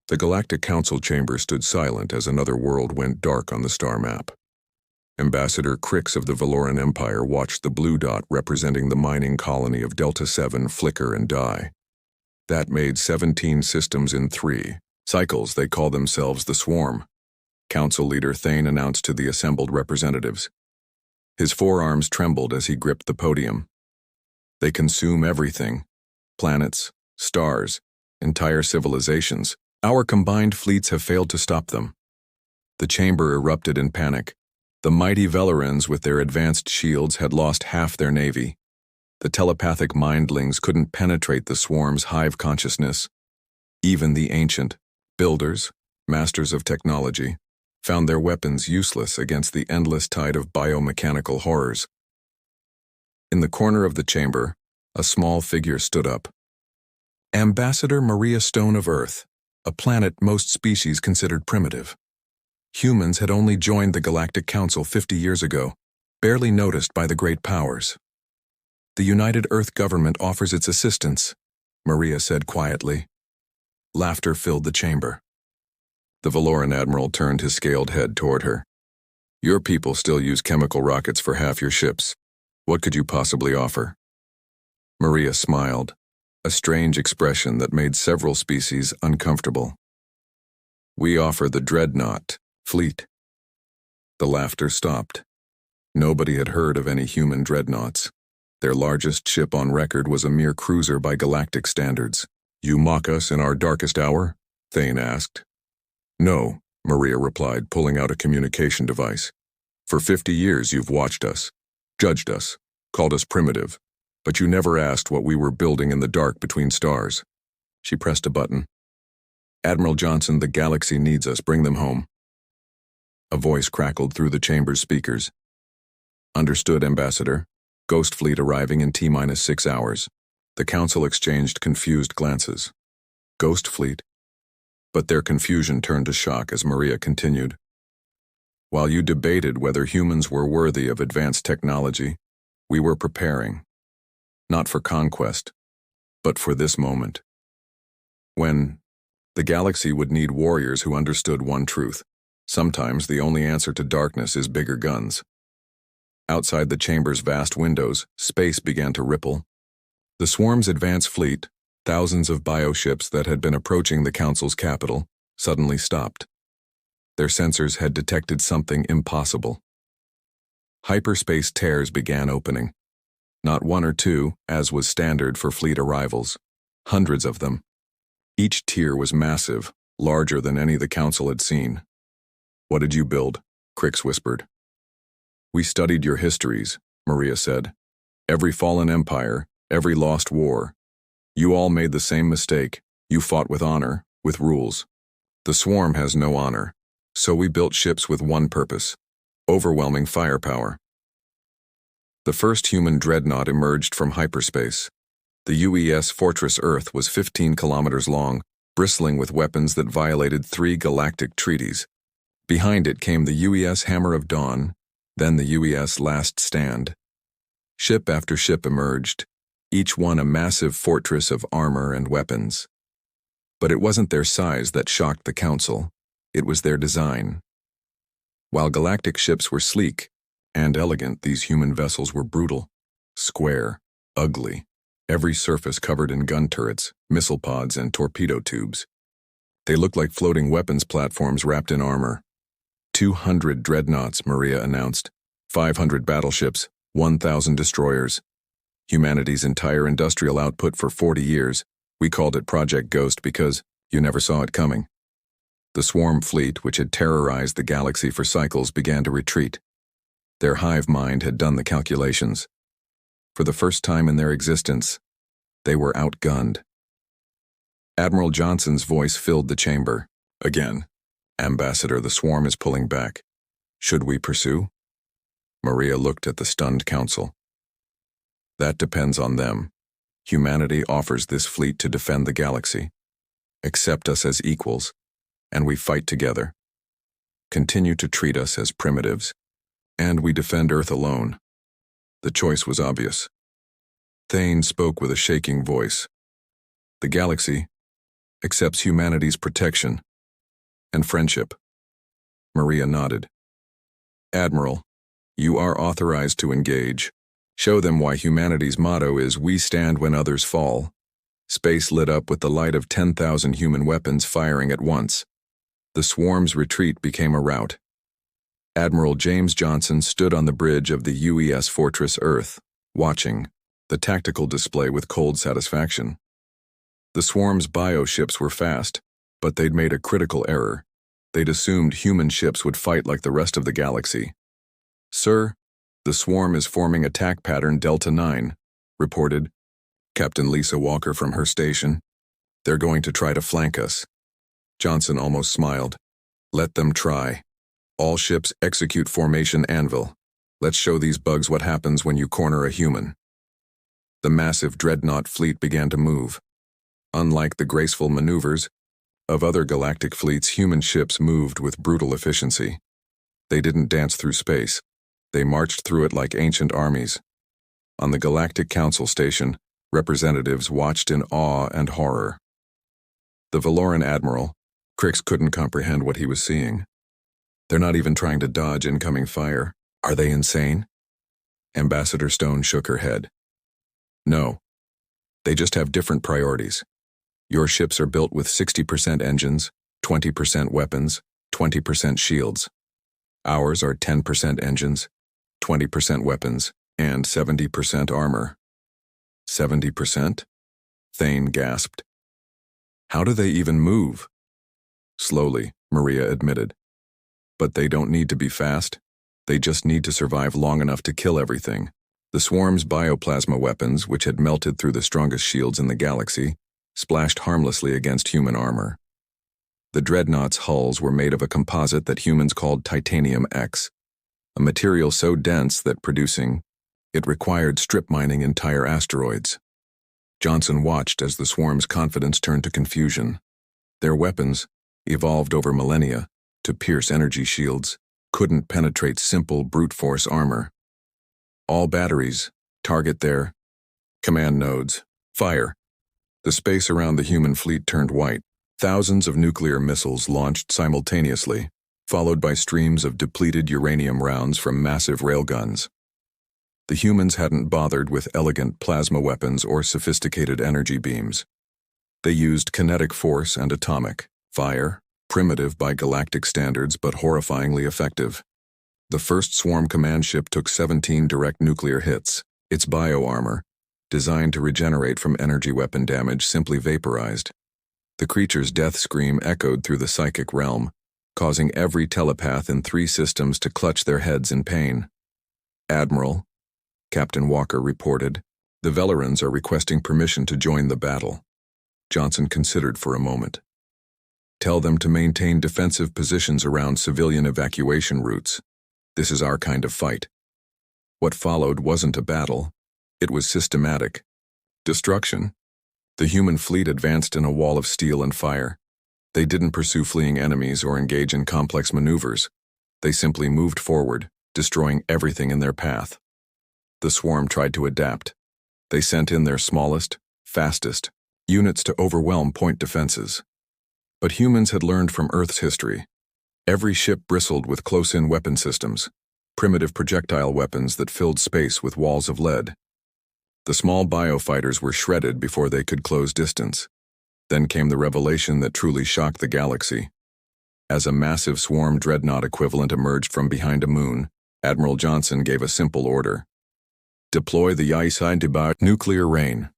The Galactic Council chamber stood silent as another world went dark on the star map. Ambassador Crix of the Valoran Empire watched the blue dot representing the mining colony of Delta 7 flicker and die. That made 17 systems in 3 cycles. They call themselves the Swarm. Council leader Thane announced to the assembled representatives. His forearms trembled as he gripped the podium. They consume everything. Planets, stars, entire civilizations. Our combined fleets have failed to stop them. The chamber erupted in panic. The mighty Velerans with their advanced shields had lost half their navy. The telepathic mindlings couldn't penetrate the swarm's hive consciousness. Even the ancient builders, masters of technology, found their weapons useless against the endless tide of biomechanical horrors. In the corner of the chamber, a small figure stood up. Ambassador Maria Stone of Earth, a planet most species considered primitive. Humans had only joined the Galactic Council 50 years ago, barely noticed by the great powers. The United Earth government offers its assistance, Maria said quietly. Laughter filled the chamber. The Valoran admiral turned his scaled head toward her. Your people still use chemical rockets for half your ships. What could you possibly offer? Maria smiled, a strange expression that made several species uncomfortable. We offer the Dreadnought fleet. The laughter stopped. Nobody had heard of any human dreadnoughts. Their largest ship on record was a mere cruiser by galactic standards. You mock us in our darkest hour? Thane asked. No, Maria replied, pulling out a communication device. For 50 years you've watched us, judged us, called us primitive, but you never asked what we were building in the dark between stars. She pressed a button. Admiral Johnson, the galaxy needs us. Bring them home. A voice crackled through the chamber's speakers. Understood, Ambassador. Ghost fleet arriving in T-6 hours. The council exchanged confused glances. Ghost fleet? But their confusion turned to shock as Maria continued. While you debated whether humans were worthy of advanced technology, we were preparing. Not for conquest, but for this moment. When the galaxy would need warriors who understood one truth. Sometimes the only answer to darkness is bigger guns. Outside the chamber's vast windows, space began to ripple. The swarm's advance fleet, thousands of bioships that had been approaching the council's capital, suddenly stopped. Their sensors had detected something impossible. Hyperspace tears began opening. Not one or two, as was standard for fleet arrivals. Hundreds of them. Each tier was massive, larger than any the council had seen. What did you build? Crix whispered. We studied your histories, Maria said. Every fallen empire, every lost war. You all made the same mistake. You fought with honor, with rules. The swarm has no honor, so we built ships with one purpose: overwhelming firepower. The first human dreadnought emerged from hyperspace. The UES Fortress Earth was 15 kilometers long, bristling with weapons that violated 3 galactic treaties. Behind it came the UES Hammer of Dawn, then the UES Last Stand. Ship after ship emerged, each one a massive fortress of armor and weapons. But it wasn't their size that shocked the council, it was their design. While galactic ships were sleek and elegant, these human vessels were brutal, square, ugly, every surface covered in gun turrets, missile pods, and torpedo tubes. They looked like floating weapons platforms wrapped in armor. 200 dreadnoughts, Maria announced. 500 battleships, 1,000 destroyers. Humanity's entire industrial output for 40 years. We called it Project Ghost because you never saw it coming. The swarm fleet, which had terrorized the galaxy for cycles, began to retreat. Their hive mind had done the calculations. For the first time in their existence, they were outgunned. Admiral Johnson's voice filled the chamber. Again. Ambassador, the swarm is pulling back. Should we pursue? Maria looked at the stunned council. That depends on them. Humanity offers this fleet to defend the galaxy. Accept us as equals, and we fight together. Continue to treat us as primitives, and we defend Earth alone. The choice was obvious. Thane spoke with a shaking voice. The galaxy, accepts humanity's protection and friendship. Maria nodded. Admiral, you are authorized to engage. Show them why humanity's motto is "We stand when others fall." Space lit up with the light of 10,000 human weapons firing at once. The swarm's retreat became a rout. Admiral James Johnson stood on the bridge of the UES Fortress Earth, watching the tactical display with cold satisfaction. The swarm's bioships were fast, but they'd made a critical error. They'd assumed human ships would fight like the rest of the galaxy. "Sir, the swarm is forming attack pattern Delta 9, reported Captain Lisa Walker from her station. "They're going to try to flank us." Johnson almost smiled. "Let them try. All ships execute formation anvil. Let's show these bugs what happens when you corner a human." The massive Dreadnought fleet began to move. Unlike the graceful maneuvers of other galactic fleets, human ships moved with brutal efficiency. They didn't dance through space. They marched through it like ancient armies. On the Galactic Council station, representatives watched in awe and horror. The Valoran Admiral, Crix, couldn't comprehend what he was seeing. "They're not even trying to dodge incoming fire. Are they insane?" Ambassador Stone shook her head. "No. They just have different priorities. Your ships are built with 60% engines, 20% weapons, 20% shields. Ours are 10% engines, 20% weapons, and 70% armor." 70%? Thane gasped. "How do they even move?" "Slowly," Maria admitted. "But they don't need to be fast. They just need to survive long enough to kill everything." The swarm's bioplasma weapons, which had melted through the strongest shields in the galaxy, splashed harmlessly against human armor. The Dreadnoughts' hulls were made of a composite that humans called Titanium X, a material so dense that producing it required strip mining entire asteroids. Johnson watched as the swarm's confidence turned to confusion. Their weapons, evolved over millennia to pierce energy shields, couldn't penetrate simple brute force armor. "All batteries, target their command nodes. Fire." The space around the human fleet turned white. Thousands of nuclear missiles launched simultaneously, followed by streams of depleted uranium rounds from massive railguns. The humans hadn't bothered with elegant plasma weapons or sophisticated energy beams. They used kinetic force and atomic fire, primitive by galactic standards but horrifyingly effective. The first swarm command ship took 17 direct nuclear hits. Its bioarmor, designed to regenerate from energy weapon damage, simply vaporized. The creature's death scream echoed through the psychic realm, causing every telepath in 3 systems to clutch their heads in pain. "Admiral," Captain Walker reported, "the Velerans are requesting permission to join the battle." Johnson considered for a moment. "Tell them to maintain defensive positions around civilian evacuation routes. This is our kind of fight." What followed wasn't a battle. It was systematic destruction. The human fleet advanced in a wall of steel and fire. They didn't pursue fleeing enemies or engage in complex maneuvers. They simply moved forward, destroying everything in their path. The swarm tried to adapt. They sent in their smallest, fastest units to overwhelm point defenses. But humans had learned from Earth's history. Every ship bristled with close-in weapon systems, primitive projectile weapons that filled space with walls of lead. The small biofighters were shredded before they could close distance. Then came the revelation that truly shocked the galaxy. As a massive swarm dreadnought equivalent emerged from behind a moon, Admiral Johnson gave a simple order. "Deploy the Ice-Debar nuclear rain."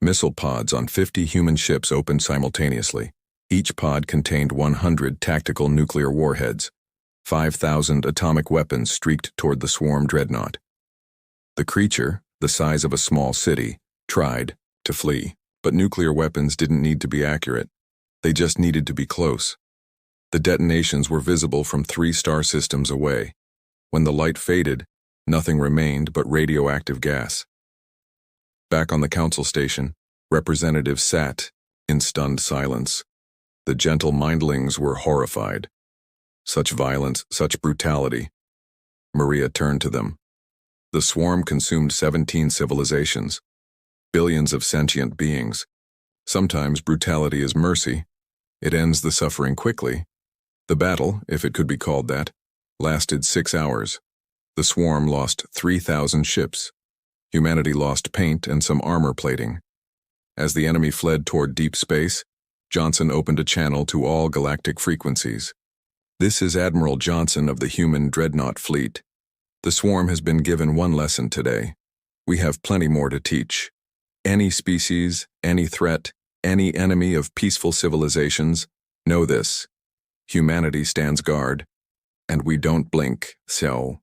Missile pods on 50 human ships opened simultaneously. Each pod contained 100 tactical nuclear warheads. 5,000 atomic weapons streaked toward the swarm dreadnought. The creature, the size of a small city, tried to flee, but nuclear weapons didn't need to be accurate. They just needed to be close. The detonations were visible from 3 star systems away. When the light faded, nothing remained but radioactive gas. Back on the council station, representatives sat in stunned silence. The gentle mindlings were horrified. Such violence, such brutality. Maria turned to them. The swarm consumed 17 civilizations, billions of sentient beings. Sometimes brutality is mercy. It ends the suffering quickly. The battle, if it could be called that, lasted 6 hours. The swarm lost 3,000 ships. Humanity lost paint and some armor plating. As the enemy fled toward deep space, Johnson opened a channel to all galactic frequencies. "This is Admiral Johnson of the human Dreadnought fleet. The swarm has been given one lesson today. We have plenty more to teach. Any species, any threat, any enemy of peaceful civilizations, know this. Humanity stands guard, and we don't blink, so."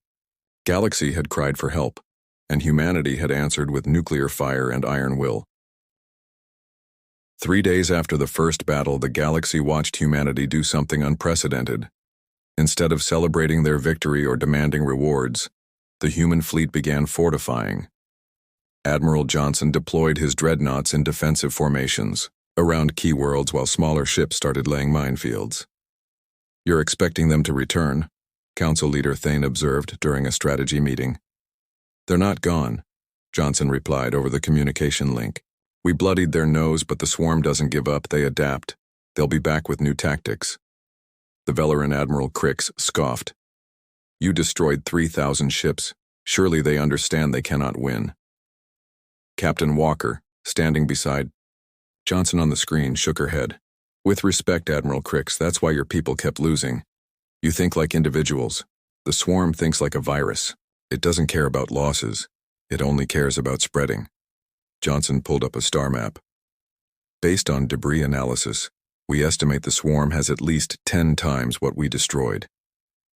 Galaxy had cried for help, and humanity had answered with nuclear fire and iron will. 3 days after the first battle, the Galaxy watched humanity do something unprecedented. Instead of celebrating their victory or demanding rewards, the human fleet began fortifying. Admiral Johnson deployed his dreadnoughts in defensive formations around key worlds while smaller ships started laying minefields. "You're expecting them to return," Council Leader Thane observed during a strategy meeting. "They're not gone," Johnson replied over the communication link. "We bloodied their nose, but the swarm doesn't give up, they adapt. They'll be back with new tactics." The Valoran Admiral Crix scoffed. "You destroyed 3,000 ships. Surely they understand they cannot win." Captain Walker, standing beside Johnson on the screen, shook her head. "With respect, Admiral Crix, that's why your people kept losing. You think like individuals. The swarm thinks like a virus. It doesn't care about losses. It only cares about spreading." Johnson pulled up a star map. "Based on debris analysis, we estimate the swarm has at least 10 times what we destroyed.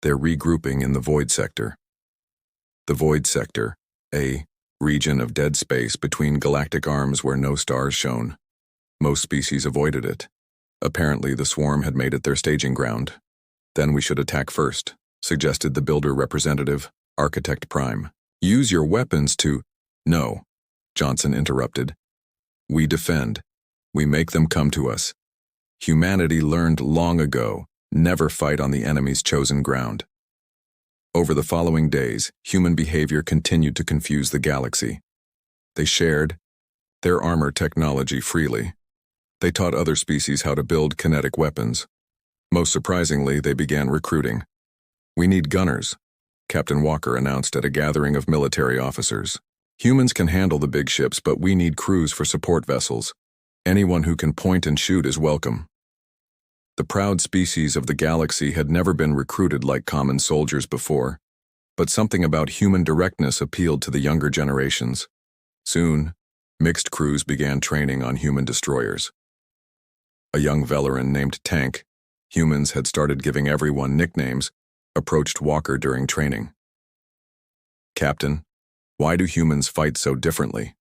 They're regrouping in the Void Sector." The Void Sector, a region of dead space between galactic arms where no stars shone. Most species avoided it. Apparently, the swarm had made it their staging ground. "Then we should attack first," suggested the builder representative, Architect Prime. "Use your weapons to—" "No," Johnson interrupted. "We defend. We make them come to us. Humanity learned long ago, never fight on the enemy's chosen ground." Over the following days, human behavior continued to confuse the Galaxy. They shared their armor technology freely. They taught other species how to build kinetic weapons. Most surprisingly, they began recruiting. "We need gunners," Captain Walker announced at a gathering of military officers. "Humans can handle the big ships, but we need crews for support vessels. Anyone who can point and shoot is welcome." The proud species of the Galaxy had never been recruited like common soldiers before, but something about human directness appealed to the younger generations. Soon, mixed crews began training on human destroyers. A young Valoran named Tank, humans had started giving everyone nicknames, approached Walker during training. "Captain, why do humans fight so differently?"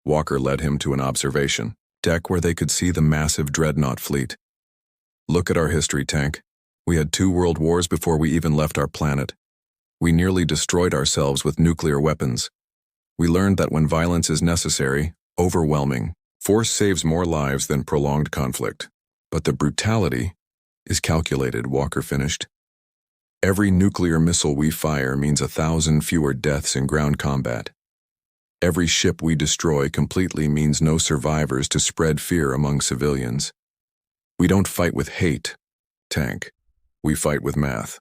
Walker led him to an observation deck where they could see the massive Dreadnought fleet. "Look at our history, Tank. We had 2 world wars before we even left our planet. We nearly destroyed ourselves with nuclear weapons. We learned that when violence is necessary, overwhelming, force saves more lives than prolonged conflict. But the brutality is calculated," Walker finished. "Every nuclear missile we fire means 1,000 fewer deaths in ground combat. Every ship we destroy completely means no survivors to spread fear among civilians. We don't fight with hate, Tank. We fight with math."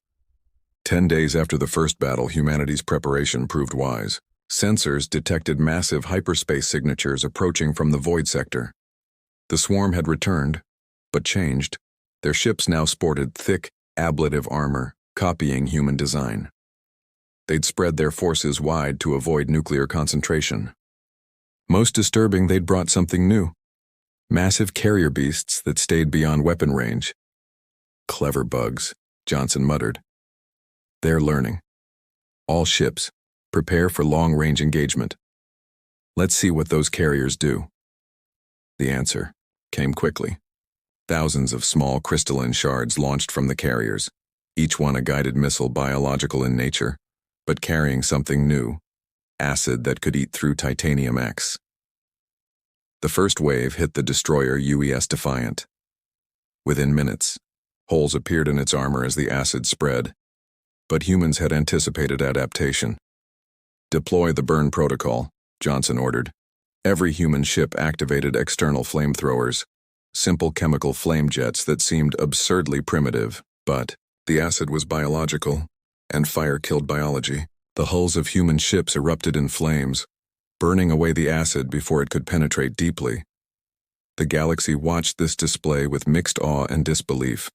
10 days after the first battle, humanity's preparation proved wise. Sensors detected massive hyperspace signatures approaching from the Void Sector. The swarm had returned, but changed. Their ships now sported thick, ablative armor, copying human design. They'd spread their forces wide to avoid nuclear concentration. Most disturbing, they'd brought something new. Massive carrier beasts that stayed beyond weapon range. "Clever bugs," Johnson muttered. "They're learning. All ships, prepare for long-range engagement. Let's see what those carriers do." The answer came quickly. Thousands of small crystalline shards launched from the carriers, each one a guided missile biological in nature, but carrying something new, acid that could eat through Titanium X. The first wave hit the destroyer UES Defiant. Within minutes, holes appeared in its armor as the acid spread, but humans had anticipated adaptation. "Deploy the burn protocol," Johnson ordered. Every human ship activated external flamethrowers, simple chemical flame jets that seemed absurdly primitive, but the acid was biological, and fire killed biology. The hulls of human ships erupted in flames, burning away the acid before it could penetrate deeply. The galaxy watched this display with mixed awe and disbelief.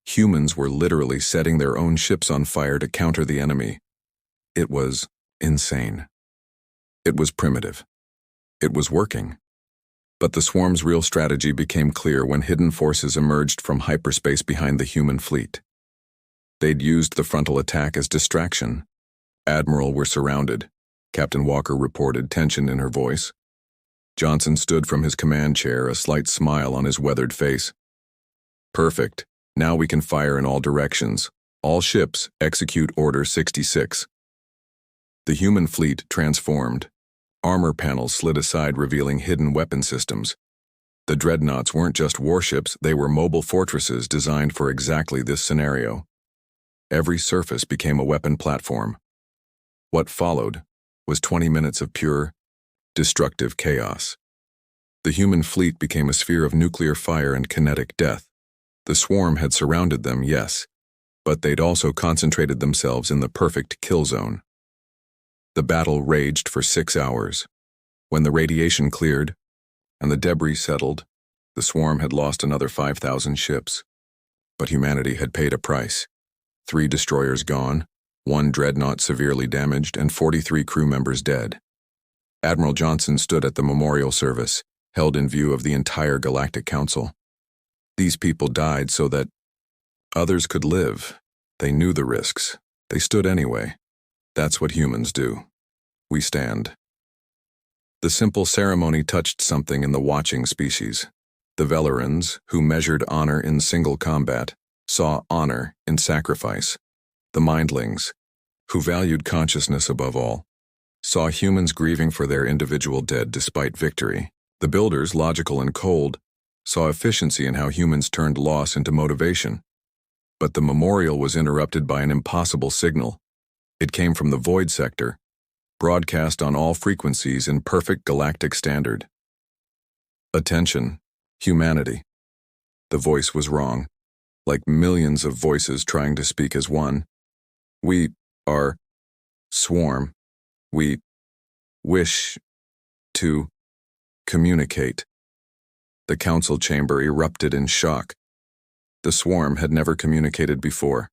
Humans were literally setting their own ships on fire to counter the enemy. It was insane. It was primitive. It was working. But the swarm's real strategy became clear when hidden forces emerged from hyperspace behind the human fleet. They'd used the frontal attack as distraction. Admiral, we're surrounded, Captain Walker reported, tension in her voice. Johnson stood from his command chair, a slight smile on his weathered face. Perfect. Now we can fire in all directions. All ships, execute Order 66. The human fleet transformed. Armor panels slid aside, revealing hidden weapon systems. The dreadnoughts weren't just warships, they were mobile fortresses designed for exactly this scenario. Every surface became a weapon platform. What followed was 20 minutes of pure, destructive chaos. The human fleet became a sphere of nuclear fire and kinetic death. The swarm had surrounded them, yes, but they'd also concentrated themselves in the perfect kill zone. The battle raged for 6 hours. When the radiation cleared and the debris settled, the swarm had lost another 5,000 ships. But humanity had paid a price. 3 destroyers gone, 1 dreadnought severely damaged, and 43 crew members dead. Admiral Johnson stood at the memorial service, held in view of the entire Galactic Council. These people died so that others could live. They knew the risks. They stood anyway. That's what humans do. We stand. The simple ceremony touched something in the watching species. The Velorans, who measured honor in single combat, saw honor in sacrifice. The Mindlings, who valued consciousness above all, saw humans grieving for their individual dead despite victory. The Builders, logical and cold, saw efficiency in how humans turned loss into motivation. But the memorial was interrupted by an impossible signal. It came from the Void sector, broadcast on all frequencies in perfect galactic standard. Attention, humanity. The voice was wrong, like millions of voices trying to speak as one. We are swarm. We wish to communicate. The council chamber erupted in shock. The swarm had never communicated before.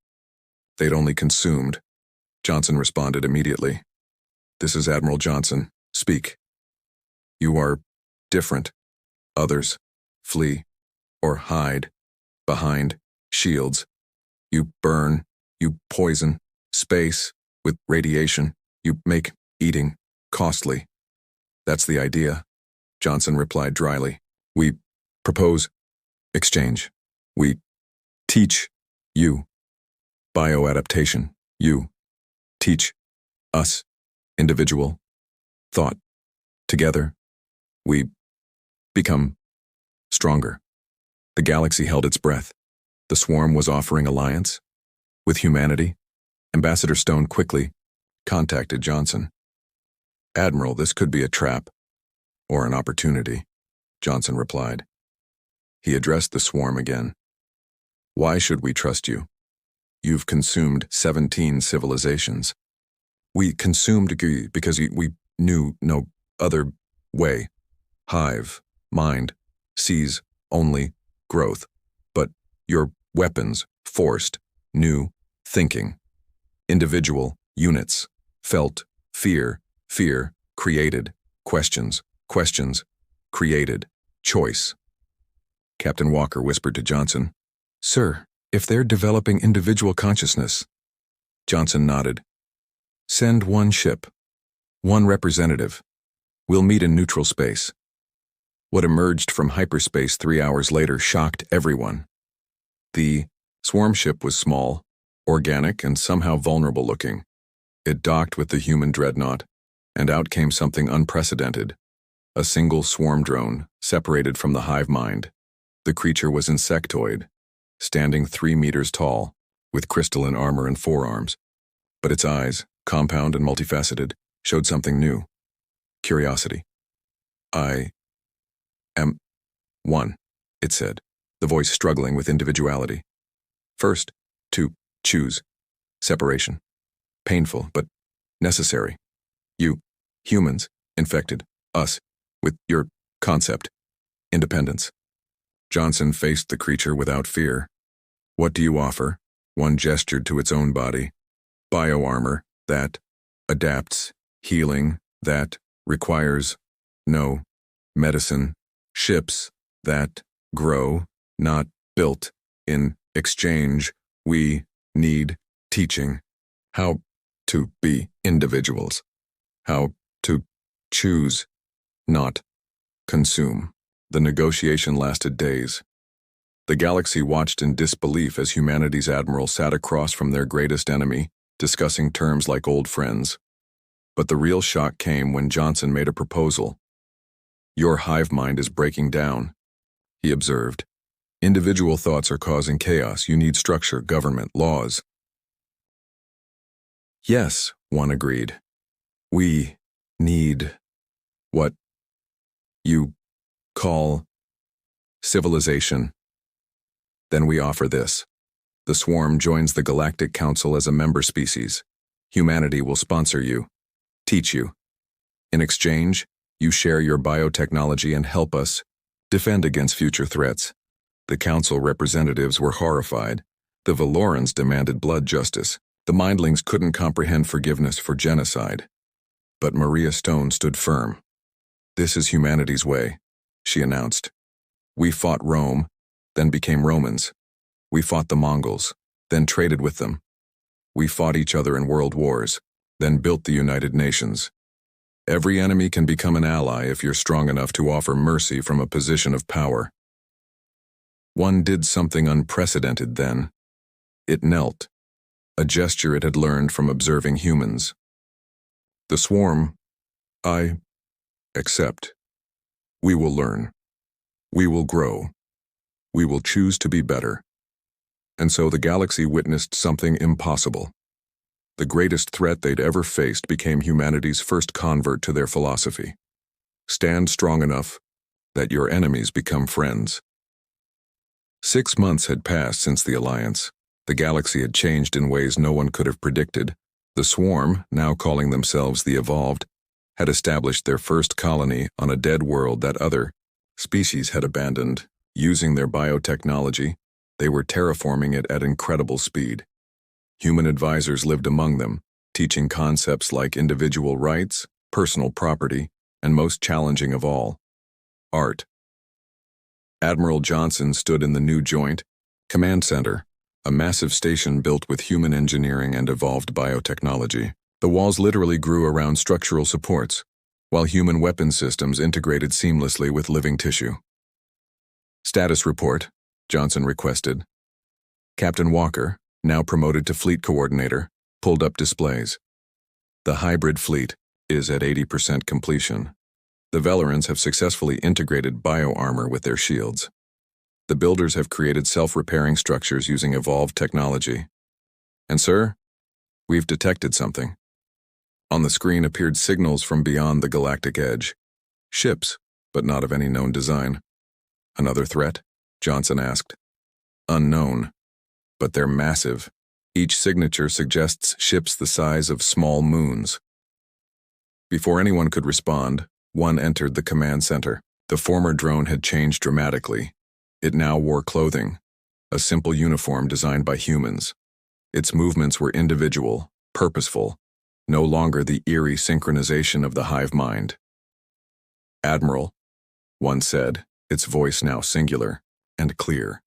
They'd only consumed. Johnson responded immediately. This is Admiral Johnson. Speak. You are different. Others flee or hide behind shields. You burn. You poison space with radiation. You make eating costly. That's the idea, Johnson replied dryly. We propose exchange. We teach you bioadaptation. You teach us individual thought. Together, we become stronger. The galaxy held its breath. The swarm was offering alliance with humanity. Ambassador Stone quickly contacted Johnson. Admiral, this could be a trap or an opportunity, Johnson replied. He addressed the swarm again. Why should we trust you? You've consumed 17 civilizations. We consumed because we knew no other way. Hive, mind, sees only growth. But your weapons forced new thinking. Individual units felt fear, fear created questions, questions created choice. Captain Walker whispered to Johnson, Sir, if they're developing individual consciousness. Johnson nodded. Send 1 ship, 1 representative. We'll meet in neutral space. What emerged from hyperspace 3 hours later shocked everyone. The swarm ship was small, organic, and somehow vulnerable looking. It docked with the human dreadnought, and out came something unprecedented. A single swarm drone, separated from the hive mind. The creature was insectoid, standing 3 meters tall, with crystalline armor and forearms. But its eyes, compound and multifaceted, showed something new. Curiosity. I am one, it said, the voice struggling with individuality. First, to choose separation. Painful, but necessary. You, humans, infected us with your concept, independence. Johnson faced the creature without fear. What do you offer? One gestured to its own body. Bioarmor, that adapts, healing, that requires no medicine, ships, that grow, not built. In exchange, we need teaching. How to be individuals. How to choose, not consume. The negotiation lasted days. The galaxy watched in disbelief as humanity's admiral sat across from their greatest enemy, discussing terms like old friends. But the real shock came when Johnson made a proposal. Your hive mind is breaking down, he observed. Individual thoughts are causing chaos. You need structure, government, laws. Yes, one agreed. We need what you call civilization. Then we offer this. The swarm joins the Galactic Council as a member species. Humanity will sponsor you, teach you. In exchange, you share your biotechnology and help us defend against future threats. The council representatives were horrified. The Valorans demanded blood justice. The Mindlings couldn't comprehend forgiveness for genocide. But Maria Stone stood firm. This is humanity's way, she announced. We fought Rome, then became Romans. We fought the Mongols, then traded with them. We fought each other in world wars, then built the United Nations. Every enemy can become an ally if you're strong enough to offer mercy from a position of power. One did something unprecedented then. It knelt, a gesture it had learned from observing humans. The swarm, I accept. We will learn. We will grow. We will choose to be better. And so the galaxy witnessed something impossible. The greatest threat they'd ever faced became humanity's first convert to their philosophy. Stand strong enough that your enemies become friends. 6 months had passed since the alliance. The galaxy had changed in ways no one could have predicted. The swarm, now calling themselves the Evolved, had established their first colony on a dead world that other species had abandoned. Using their biotechnology, they were terraforming it at incredible speed. Human advisors lived among them, teaching concepts like individual rights, personal property, and most challenging of all, art. Admiral Johnson stood in the new joint command center, a massive station built with human engineering and evolved biotechnology. The walls literally grew around structural supports, while human weapon systems integrated seamlessly with living tissue. Status report, Johnson requested. Captain Walker, now promoted to fleet coordinator, pulled up displays. The hybrid fleet is at 80% completion. The Valorans have successfully integrated bioarmor with their shields. The builders have created self-repairing structures using evolved technology. And sir, we've detected something. On the screen appeared signals from beyond the galactic edge. Ships, but not of any known design. Another threat? Johnson asked. Unknown. But they're massive. Each signature suggests ships the size of small moons. Before anyone could respond, one entered the command center. The former drone had changed dramatically. It now wore clothing, a simple uniform designed by humans. Its movements were individual, purposeful, no longer the eerie synchronization of the hive mind. Admiral, one said, its voice now singular and clear.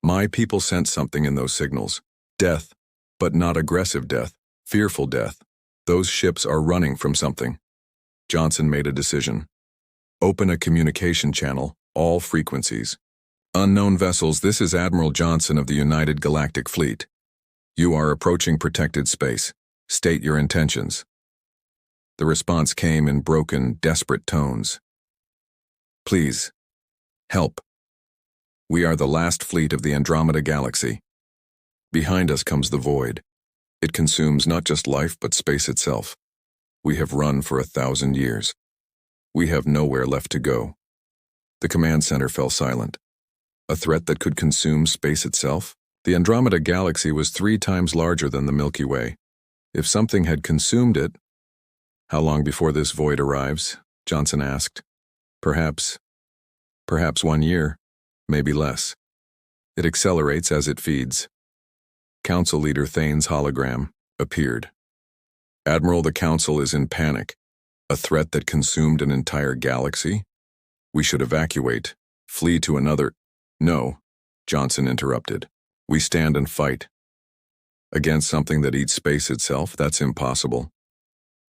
My people sensed something in those signals. Death, but not aggressive death, fearful death. Those ships are running from something. Johnson made a decision. Open a communication channel, all frequencies. Unknown vessels, this is Admiral Johnson of the United Galactic Fleet. You are approaching protected space. State your intentions. The response came in broken, desperate tones. Please, help. We are the last fleet of the Andromeda Galaxy. Behind us comes the void. It consumes not just life but space itself. We have run for 1,000 years. We have nowhere left to go. The command center fell silent. A threat that could consume space itself? The Andromeda Galaxy was 3 times larger than the Milky Way. If something had consumed it— How long before this void arrives? Johnson asked. Perhaps 1 year, maybe less. It accelerates as it feeds. Council Leader Thane's hologram appeared. Admiral, the Council is in panic. A threat that consumed an entire galaxy? We should evacuate, flee to another— No, Johnson interrupted. We stand and fight. Against something that eats space itself? That's impossible.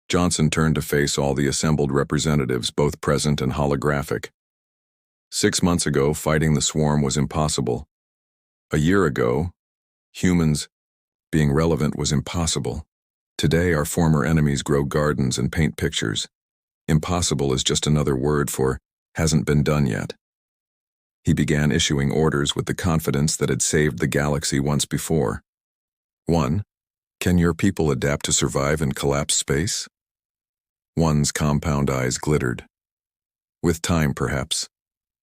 Johnson turned to face all the assembled representatives, both present and holographic. 6 months ago, fighting the swarm was impossible. A year ago, humans being relevant was impossible. Today, our former enemies grow gardens and paint pictures. Impossible is just another word for hasn't been done yet. He began issuing orders with the confidence that had saved the galaxy once before. 1. Can your people adapt to survive in collapsed space? One's compound eyes glittered. With time, perhaps.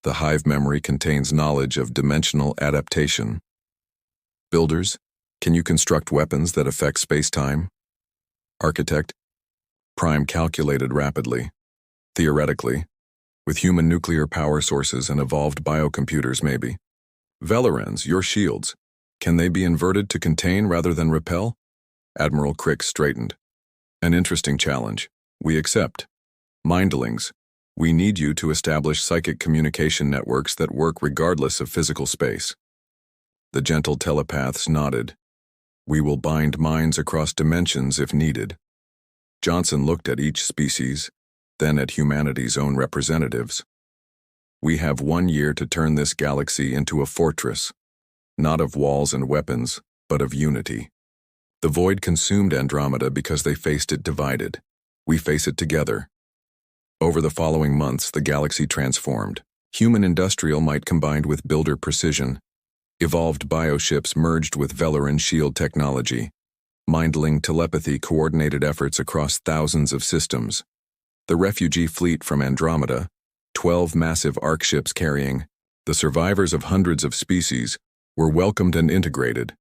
The hive memory contains knowledge of dimensional adaptation. Builders, can you construct weapons that affect space-time? Architect, Prime calculated rapidly. Theoretically, with human nuclear power sources and evolved biocomputers, maybe. Velerans, your shields, can they be inverted to contain rather than repel? Admiral Crick straightened. An interesting challenge. We accept. Mindlings, we need you to establish psychic communication networks that work regardless of physical space. The gentle telepaths nodded. We will bind minds across dimensions if needed. Johnson looked at each species, then at humanity's own representatives. We have 1 year to turn this galaxy into a fortress, not of walls and weapons, but of unity. The void consumed Andromeda because they faced it divided. We face it together. Over the following months, the galaxy transformed. Human industrial might combined with builder precision. Evolved bioships merged with Veleran shield technology. Mindling telepathy coordinated efforts across thousands of systems. The refugee fleet from Andromeda, 12 massive arc ships carrying the survivors of hundreds of species, were welcomed and integrated.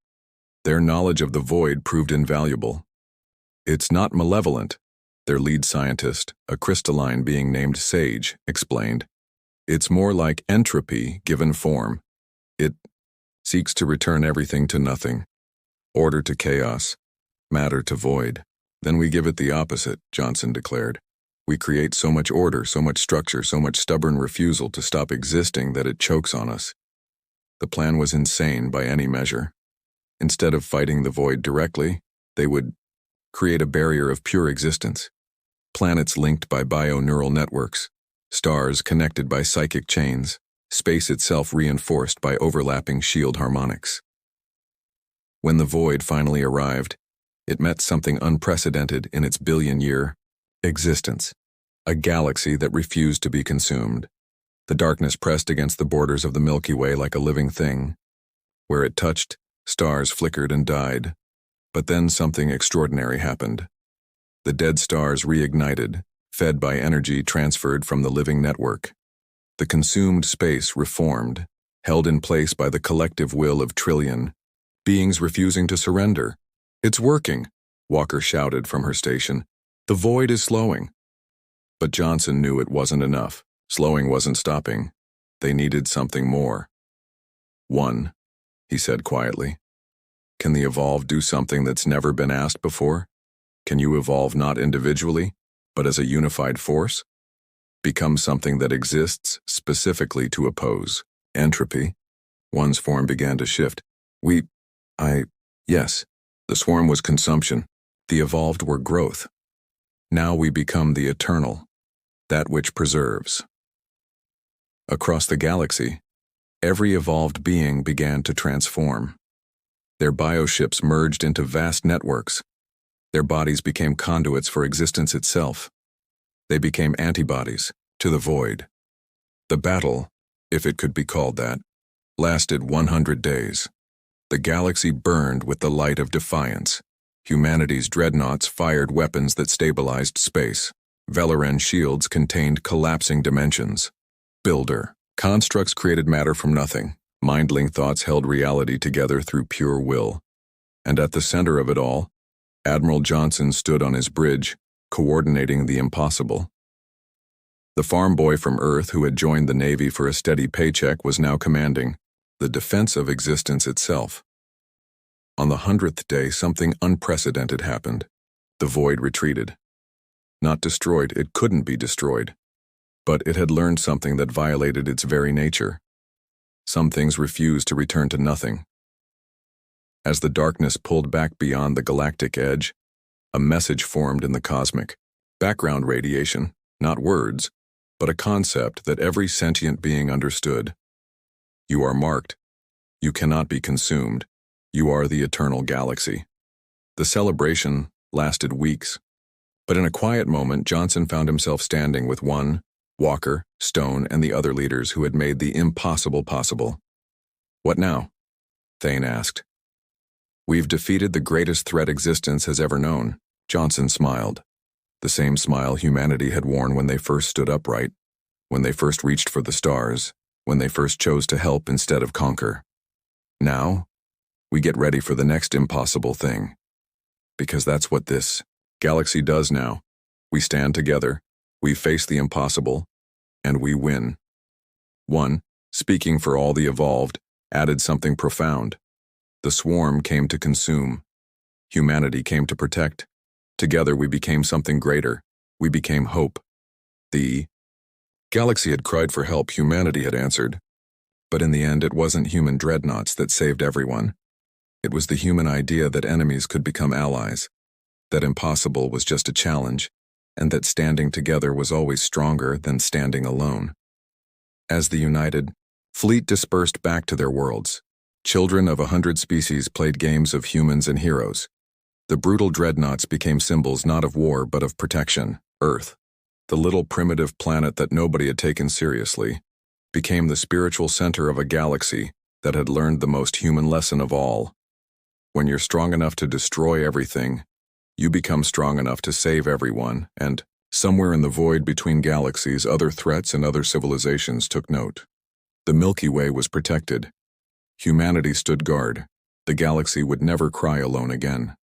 Their knowledge of the void proved invaluable. It's not malevolent, their lead scientist, a crystalline being named Sage, explained. It's more like entropy given form. It seeks to return everything to nothing, order to chaos, matter to void. Then we give it the opposite, Johnson declared. We create so much order, so much structure, so much stubborn refusal to stop existing that it chokes on us. The plan was insane by any measure. Instead of fighting the void directly, they would create a barrier of pure existence. Planets linked by bio-neural networks, stars connected by psychic chains, space itself reinforced by overlapping shield harmonics. When the void finally arrived, it met something unprecedented in its billion-year existence, a galaxy that refused to be consumed. The darkness pressed against the borders of the Milky Way like a living thing. Where it touched, stars flickered and died. But then something extraordinary happened. The dead stars reignited, fed by energy transferred from the living network. The consumed space reformed, held in place by the collective will of trillion beings refusing to surrender. It's working, Walker shouted from her station. The void is slowing. But Johnson knew it wasn't enough. Slowing wasn't stopping. They needed something more. 1, he said quietly. Can the evolved do something that's never been asked before? Can you evolve not individually, but as a unified force? Become something that exists specifically to oppose entropy? One's form began to shift. Yes. The swarm was consumption. The evolved were growth. Now we become the eternal, that which preserves. Across the galaxy, every evolved being began to transform. Their bioships merged into vast networks. Their bodies became conduits for existence itself. They became antibodies to the void. The battle, if it could be called that, lasted 100 days. The galaxy burned with the light of defiance. Humanity's dreadnoughts fired weapons that stabilized space. Valoran shields contained collapsing dimensions. Builder. Constructs created matter from nothing. Mindling thoughts held reality together through pure will. And at the center of it all, Admiral Johnson stood on his bridge, coordinating the impossible. The farm boy from Earth who had joined the Navy for a steady paycheck was now commanding the defense of existence itself. On the 100th day, something unprecedented happened. The void retreated. Not destroyed, it couldn't be destroyed. But it had learned something that violated its very nature. Some things refused to return to nothing. As the darkness pulled back beyond the galactic edge, a message formed in the cosmic. Background radiation, not words, but a concept that every sentient being understood. You are marked. You cannot be consumed. You are the eternal galaxy. The celebration lasted weeks. But in a quiet moment, Johnson found himself standing with one, Walker, Stone, and the other leaders who had made the impossible possible. "What now?" Thane asked. "We've defeated the greatest threat existence has ever known." Johnson smiled. The same smile humanity had worn when they first stood upright, when they first reached for the stars, when they first chose to help instead of conquer. Now, we get ready for the next impossible thing. Because that's what this galaxy does now. We stand together, we face the impossible, and we win. One, speaking for all the evolved, added something profound. The swarm came to consume. Humanity came to protect. Together we became something greater. We became hope. The galaxy had cried for help, humanity had answered. But in the end, it wasn't human dreadnoughts that saved everyone. It was the human idea that enemies could become allies, that impossible was just a challenge, and that standing together was always stronger than standing alone. As the united fleet dispersed back to their worlds, children of 100 species played games of humans and heroes. The brutal dreadnoughts became symbols not of war but of protection. Earth, the little primitive planet that nobody had taken seriously, became the spiritual center of a galaxy that had learned the most human lesson of all. When you're strong enough to destroy everything, you become strong enough to save everyone, and somewhere in the void between galaxies, other threats and other civilizations took note. The Milky Way was protected. Humanity stood guard. The galaxy would never cry alone again.